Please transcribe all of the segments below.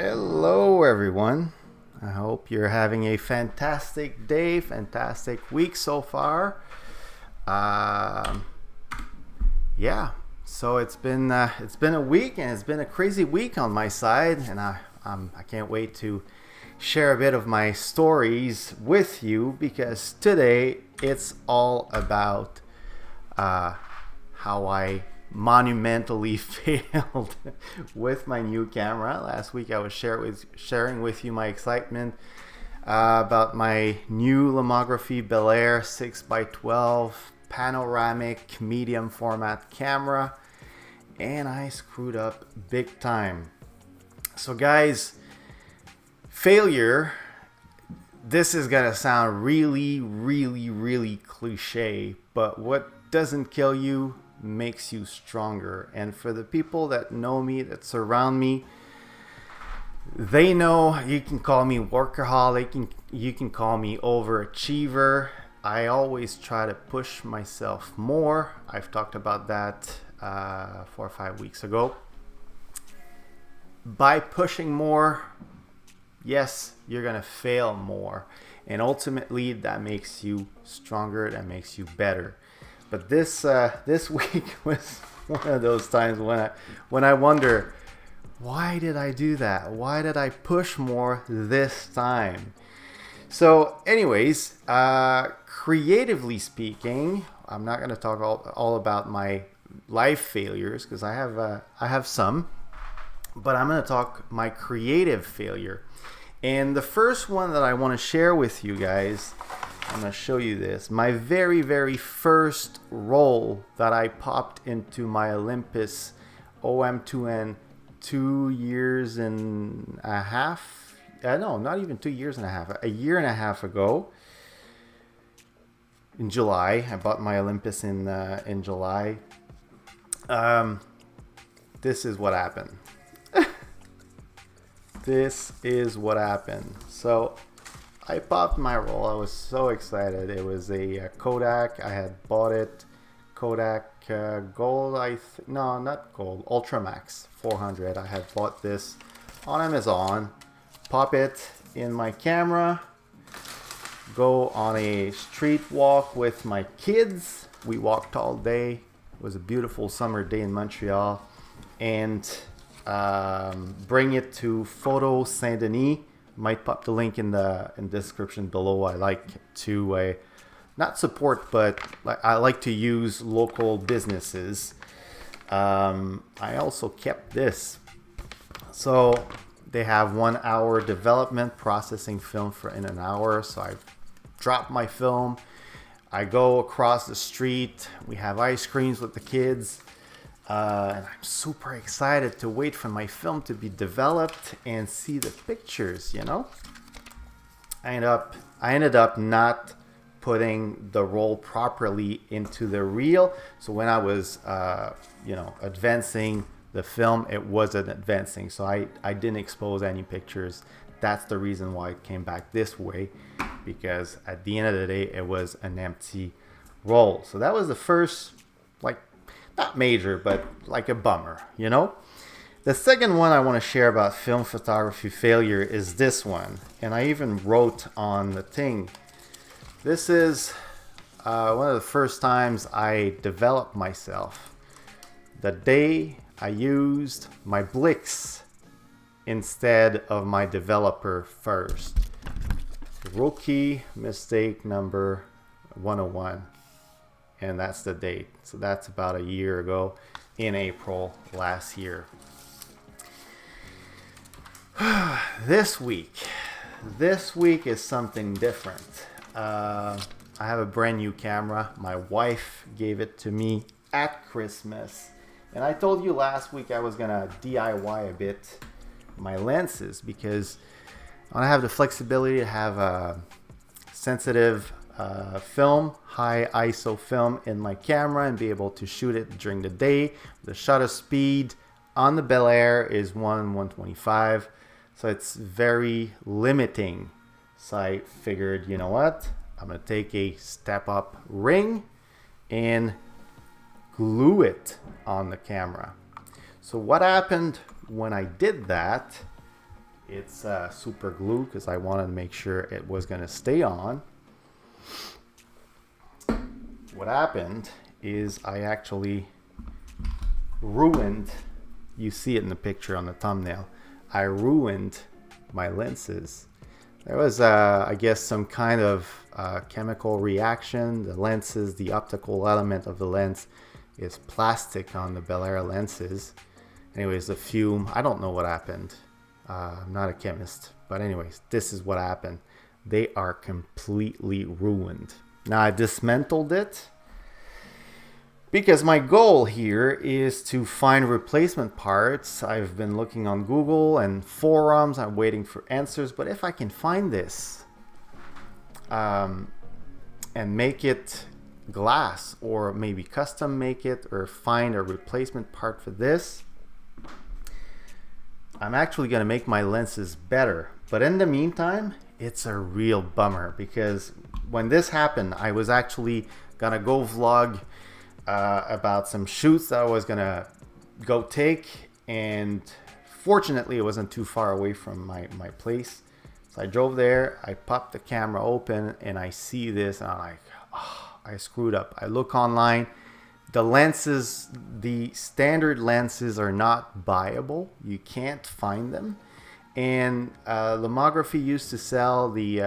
Hello, everyone. I hope you're having a fantastic day, fantastic week so far. Um, yeah, so it's been a week, and it's been a crazy week on my side, and I can't wait to share a bit of my stories with you because today it's all about uh, how I monumentally failed with my new camera. Last week I was sharing with you my excitement about my new Lomography Bel Air 6x12 panoramic medium format camera, and I screwed up big time. So guys, failure, this is gonna sound really cliche, but what doesn't kill you makes you stronger. And for the people that know me, that surround me, they know you can call me workaholic, you can call me overachiever. I always try to push myself more. I've talked about that 4 or 5 weeks ago. By pushing more, yes, you're gonna fail more, and ultimately that makes you stronger, that makes you better. But this week was one of those times when I wonder, why did I do that? Why did I push more this time? So, anyways, creatively speaking, I'm not going to talk all about my life failures because I have some, but I'm going to talk my creative failure. And the first one that I want to share with you guys, I'm going to show you this. My very first roll that I popped into my Olympus OM2N 2 years and a half. No, not even 2 years and a half. A year and a half ago. In July. I bought my Olympus in July. This is what happened. This is what happened. So I popped my roll. I was so excited. It was a Kodak. I had bought it. Kodak Gold. No, not Gold. Ultramax 400. I had bought this on Amazon. Pop it in my camera. Go on a street walk with my kids. We walked all day. It was a beautiful summer day in Montreal. And bring it to Photo Saint Denis. Might pop the link in the description below. I like to not support, but I like to use local businesses. I also kept this. So they have 1 hour development, processing film in an hour. So I drop my film. I go across the street. We have ice creams with the kids. And I'm super excited to wait for my film to be developed and see the pictures, you know. I ended up not putting the roll properly into the reel. So when I was, advancing the film, it wasn't advancing. So I didn't expose any pictures. That's the reason why it came back this way, because at the end of the day, it was an empty roll. So that was the first, not major, but like a bummer, you know? The second one I want to share about film photography failure is this one. And I even wrote on the thing. This is one of the first times I developed myself. The day I used my Blix instead of my developer first. Rookie mistake number 101. And that's the date. So that's about a year ago in April last year. This week is something different. I have a brand new camera. My wife gave it to me at Christmas. And I told you last week I was gonna DIY a bit my lenses because I want to have the flexibility to have a sensitive film, high ISO film in my camera and be able to shoot it during the day. The shutter speed on the Bel Air is 1/125, so it's very limiting. So I figured, you know what? I'm gonna take a step up ring and glue it on the camera. So what happened when I did that It's super glue because I wanted to make sure it was going to stay on. What happened is I actually ruined, you see it in the picture on the thumbnail, I ruined my lenses. There was, I guess, some kind of chemical reaction. The lenses, the optical element of the lens is plastic on the Belaire lenses. Anyways, the fume, I don't know what happened. I'm not a chemist. But anyways, this is what happened. They are completely ruined. Now I dismantled it because my goal here is to find replacement parts. I've been looking on Google and forums. I'm waiting for answers. But if I can find this and make it glass, or maybe custom make it, or find a replacement part for this, I'm actually going to make my lenses better. But in the meantime, it's a real bummer because when this happened, I was actually going to go vlog about some shoots that I was going to go take. And fortunately, it wasn't too far away from my place. So I drove there, I popped the camera open, and I see this, and I'm like, oh, I screwed up. I look online. The lenses, the standard lenses are not buyable. You can't find them. And Lomography used to sell the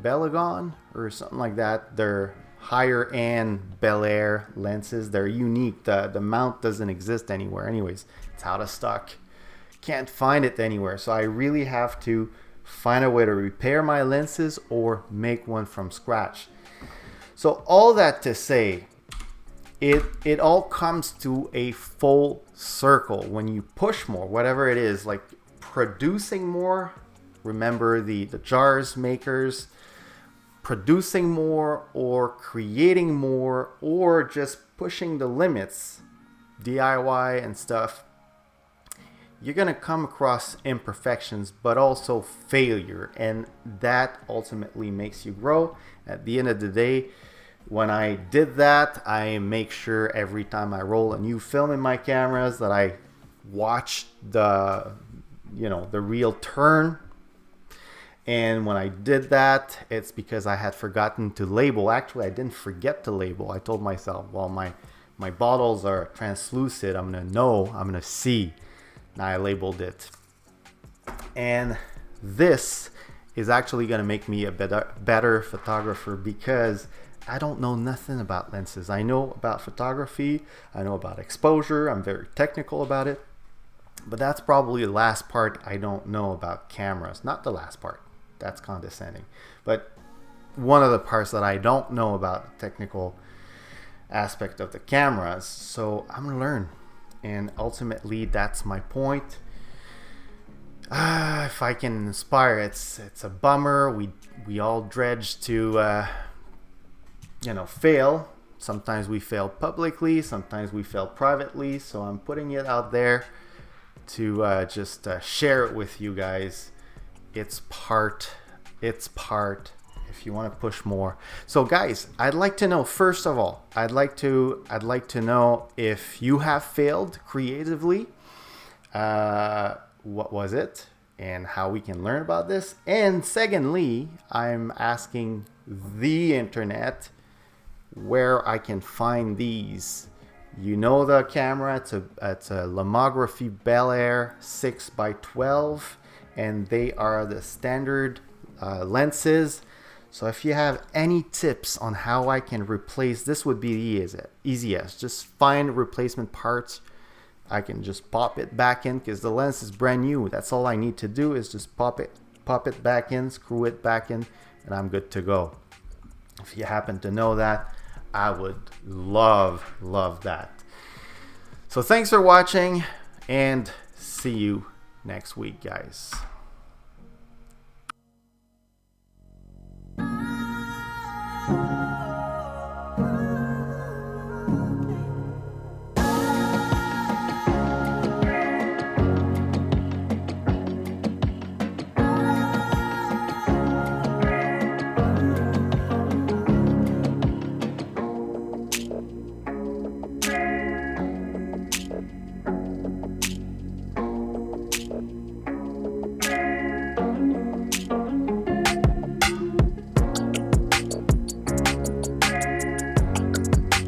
Belagon or something like that. They're higher end Belaire lenses. They're unique. The mount doesn't exist anywhere. Anyways, it's out of stock. Can't find it anywhere. So I really have to find a way to repair my lenses or make one from scratch. So all that to say, it all comes to a full circle when you push more, whatever it is, like producing more. Remember the jars makers, producing more or creating more or just pushing the limits, DIY and stuff. You're going to come across imperfections, but also failure. And that ultimately makes you grow. At the end of the day, when I did that, I make sure every time I roll a new film in my cameras that I watch the real turn. And when I did that, it's because I had forgotten to label. Actually, I didn't forget to label. I told myself, well, my bottles are translucent. I'm going to know, I'm going to see. Now I labeled it. And this is actually going to make me a better photographer because I don't know nothing about lenses. I know about photography. I know about exposure. I'm very technical about it. But that's probably the last part I don't know about cameras. Not the last part. That's condescending. But one of the parts that I don't know about the technical aspect of the cameras. So I'm going to learn. And ultimately, that's my point. If I can inspire, it's a bummer. We all dredge to fail. Sometimes we fail publicly, sometimes we fail privately. So I'm putting it out there to just share it with you guys. It's part. If you want to push more. So guys, I'd like to know, first of all, I'd like to know if you have failed creatively. What was it and how we can learn about this? And secondly, I'm asking the internet where I can find these. You know the camera, it's a Lomography Belaire 6x12, and they are the standard lenses. So if you have any tips on how I can replace, this would be the easiest. Just find replacement parts. I can just pop it back in because the lens is brand new. That's all I need to do is just pop it back in, screw it back in, and I'm good to go. If you happen to know that, I would love that. So thanks for watching and see you next week, guys.